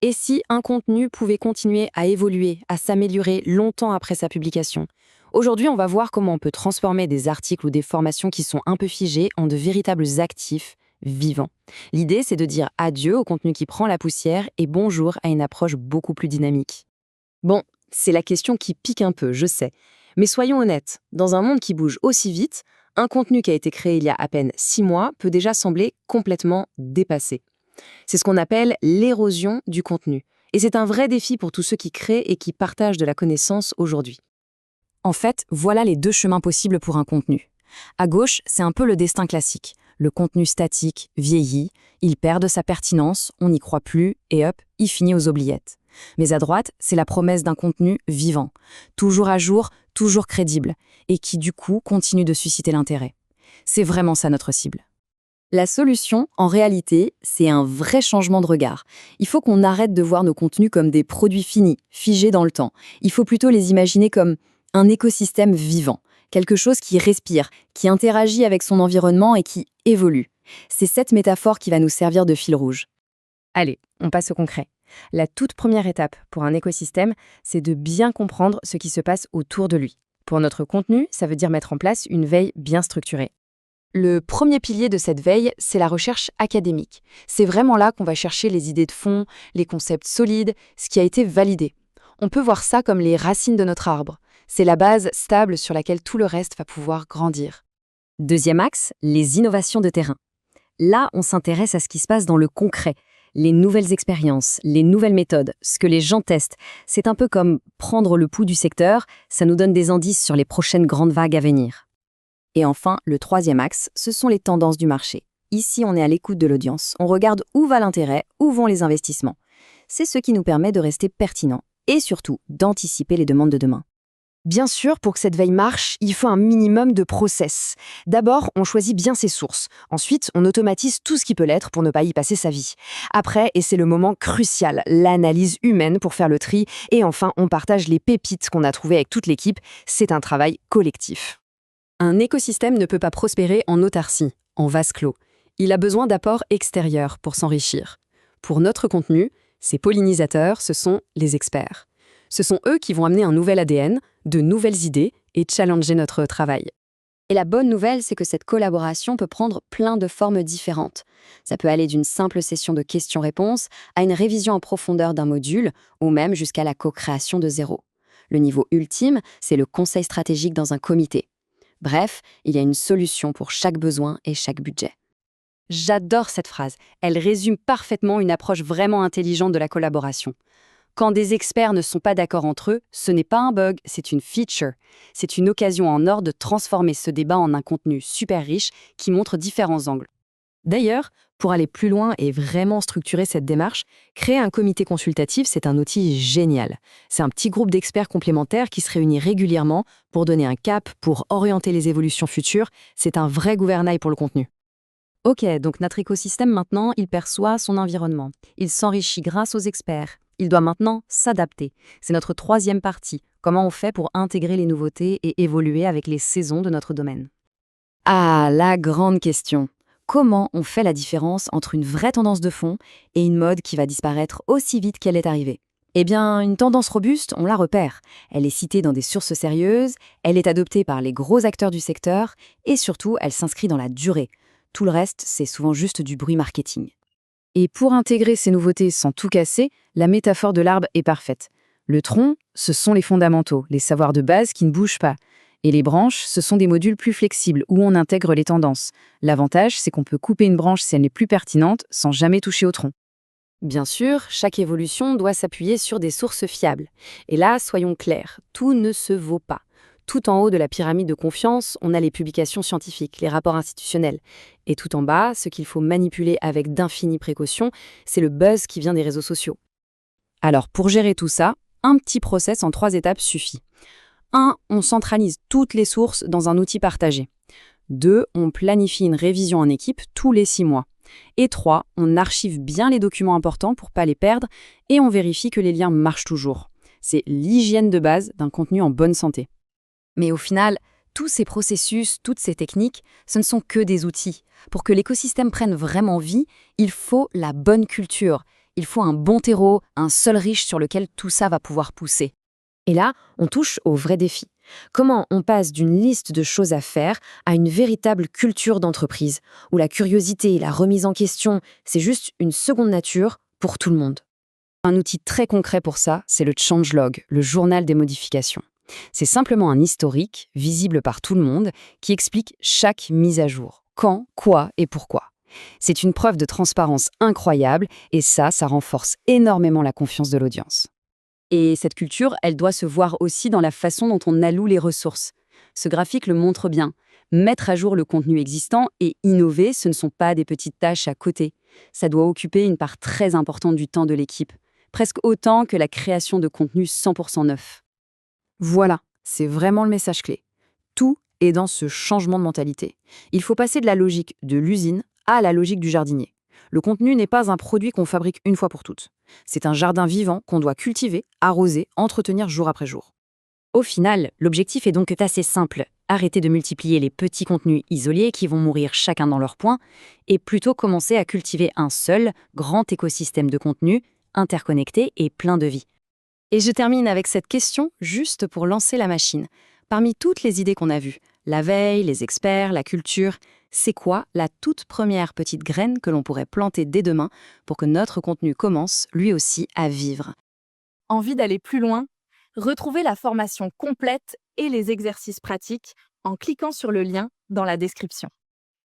Et si un contenu pouvait continuer à évoluer, à s'améliorer longtemps après sa publication? Aujourd'hui, on va voir comment on peut transformer des articles ou des formations qui sont un peu figés en de véritables actifs vivants. L'idée, c'est de dire adieu au contenu qui prend la poussière et bonjour à une approche beaucoup plus dynamique. Bon, c'est la question qui pique un peu, je sais. Mais soyons honnêtes, dans un monde qui bouge aussi vite, un contenu qui a été créé il y a à peine 6 mois peut déjà sembler complètement dépassé. C'est ce qu'on appelle l'érosion du contenu. Et c'est un vrai défi pour tous ceux qui créent et qui partagent de la connaissance aujourd'hui. En fait, voilà les deux chemins possibles pour un contenu. À gauche, c'est un peu le destin classique. Le contenu statique vieillit, il perd de sa pertinence, on n'y croit plus, et hop, il finit aux oubliettes. Mais à droite, c'est la promesse d'un contenu vivant, toujours à jour, toujours crédible, et qui du coup continue de susciter l'intérêt. C'est vraiment ça notre cible. La solution, en réalité, c'est un vrai changement de regard. Il faut qu'on arrête de voir nos contenus comme des produits finis, figés dans le temps. Il faut plutôt les imaginer comme un écosystème vivant, quelque chose qui respire, qui interagit avec son environnement et qui évolue. C'est cette métaphore qui va nous servir de fil rouge. Allez, on passe au concret. La toute première étape pour un écosystème, c'est de bien comprendre ce qui se passe autour de lui. Pour notre contenu, ça veut dire mettre en place une veille bien structurée. Le premier pilier de cette veille, c'est la recherche académique. C'est vraiment là qu'on va chercher les idées de fond, les concepts solides, ce qui a été validé. On peut voir ça comme les racines de notre arbre. C'est la base stable sur laquelle tout le reste va pouvoir grandir. Deuxième axe, les innovations de terrain. Là, on s'intéresse à ce qui se passe dans le concret, les nouvelles expériences, les nouvelles méthodes, ce que les gens testent. C'est un peu comme prendre le pouls du secteur, ça nous donne des indices sur les prochaines grandes vagues à venir. Et enfin, le troisième axe, ce sont les tendances du marché. Ici, on est à l'écoute de l'audience. On regarde où va l'intérêt, où vont les investissements. C'est ce qui nous permet de rester pertinent et surtout d'anticiper les demandes de demain. Bien sûr, pour que cette veille marche, il faut un minimum de process. D'abord, on choisit bien ses sources. Ensuite, on automatise tout ce qui peut l'être pour ne pas y passer sa vie. Après, et c'est le moment crucial, l'analyse humaine pour faire le tri. Et enfin, on partage les pépites qu'on a trouvées avec toute l'équipe. C'est un travail collectif. Un écosystème ne peut pas prospérer en autarcie, en vase clos. Il a besoin d'apports extérieurs pour s'enrichir. Pour notre contenu, ces pollinisateurs, ce sont les experts. Ce sont eux qui vont amener un nouvel ADN, de nouvelles idées et challenger notre travail. Et la bonne nouvelle, c'est que cette collaboration peut prendre plein de formes différentes. Ça peut aller d'une simple session de questions-réponses à une révision en profondeur d'un module, ou même jusqu'à la co-création de zéro. Le niveau ultime, c'est le conseil stratégique dans un comité. Bref, il y a une solution pour chaque besoin et chaque budget. J'adore cette phrase. Elle résume parfaitement une approche vraiment intelligente de la collaboration. Quand des experts ne sont pas d'accord entre eux, ce n'est pas un bug, c'est une feature. C'est une occasion en or de transformer ce débat en un contenu super riche qui montre différents angles. D'ailleurs, pour aller plus loin et vraiment structurer cette démarche, créer un comité consultatif, c'est un outil génial. C'est un petit groupe d'experts complémentaires qui se réunit régulièrement pour donner un cap, pour orienter les évolutions futures. C'est un vrai gouvernail pour le contenu. Ok, donc notre écosystème maintenant, il perçoit son environnement. Il s'enrichit grâce aux experts. Il doit maintenant s'adapter. C'est notre troisième partie. Comment on fait pour intégrer les nouveautés et évoluer avec les saisons de notre domaine? Ah, la grande question. Comment on fait la différence entre une vraie tendance de fond et une mode qui va disparaître aussi vite qu'elle est arrivée? Eh bien, une tendance robuste, on la repère. Elle est citée dans des sources sérieuses, elle est adoptée par les gros acteurs du secteur et surtout, elle s'inscrit dans la durée. Tout le reste, c'est souvent juste du bruit marketing. Et pour intégrer ces nouveautés sans tout casser, la métaphore de l'arbre est parfaite. Le tronc, ce sont les fondamentaux, les savoirs de base qui ne bougent pas. Et les branches, ce sont des modules plus flexibles où on intègre les tendances. L'avantage, c'est qu'on peut couper une branche si elle n'est plus pertinente sans jamais toucher au tronc. Bien sûr, chaque évolution doit s'appuyer sur des sources fiables. Et là, soyons clairs, tout ne se vaut pas. Tout en haut de la pyramide de confiance, on a les publications scientifiques, les rapports institutionnels. Et tout en bas, ce qu'il faut manipuler avec d'infinies précautions, c'est le buzz qui vient des réseaux sociaux. Alors, pour gérer tout ça, un petit process en 3 étapes suffit. 1. On centralise toutes les sources dans un outil partagé. 2. On planifie une révision en équipe tous les 6 mois. Et 3. On archive bien les documents importants pour ne pas les perdre et on vérifie que les liens marchent toujours. C'est l'hygiène de base d'un contenu en bonne santé. Mais au final, tous ces processus, toutes ces techniques, ce ne sont que des outils. Pour que l'écosystème prenne vraiment vie, il faut la bonne culture. Il faut un bon terreau, un sol riche sur lequel tout ça va pouvoir pousser. Et là, on touche au vrai défi. Comment on passe d'une liste de choses à faire à une véritable culture d'entreprise, où la curiosité et la remise en question, c'est juste une seconde nature pour tout le monde. Un outil très concret pour ça, c'est le changelog, le journal des modifications. C'est simplement un historique, visible par tout le monde, qui explique chaque mise à jour. Quand, quoi et pourquoi. C'est une preuve de transparence incroyable et ça renforce énormément la confiance de l'audience. Et cette culture, elle doit se voir aussi dans la façon dont on alloue les ressources. Ce graphique le montre bien. Mettre à jour le contenu existant et innover, ce ne sont pas des petites tâches à côté. Ça doit occuper une part très importante du temps de l'équipe, presque autant que la création de contenu 100% neuf. Voilà, c'est vraiment le message clé. Tout est dans ce changement de mentalité. Il faut passer de la logique de l'usine à la logique du jardinier. Le contenu n'est pas un produit qu'on fabrique une fois pour toutes. C'est un jardin vivant qu'on doit cultiver, arroser, entretenir jour après jour. Au final, l'objectif est donc assez simple. Arrêter de multiplier les petits contenus isolés qui vont mourir chacun dans leur point, et plutôt commencer à cultiver un seul, grand écosystème de contenu, interconnecté et plein de vie. Et je termine avec cette question juste pour lancer la machine. Parmi toutes les idées qu'on a vues, la veille, les experts, la culture, c'est quoi la toute première petite graine que l'on pourrait planter dès demain pour que notre contenu commence, lui aussi, à vivre? Envie d'aller plus loin? Retrouvez la formation complète et les exercices pratiques en cliquant sur le lien dans la description.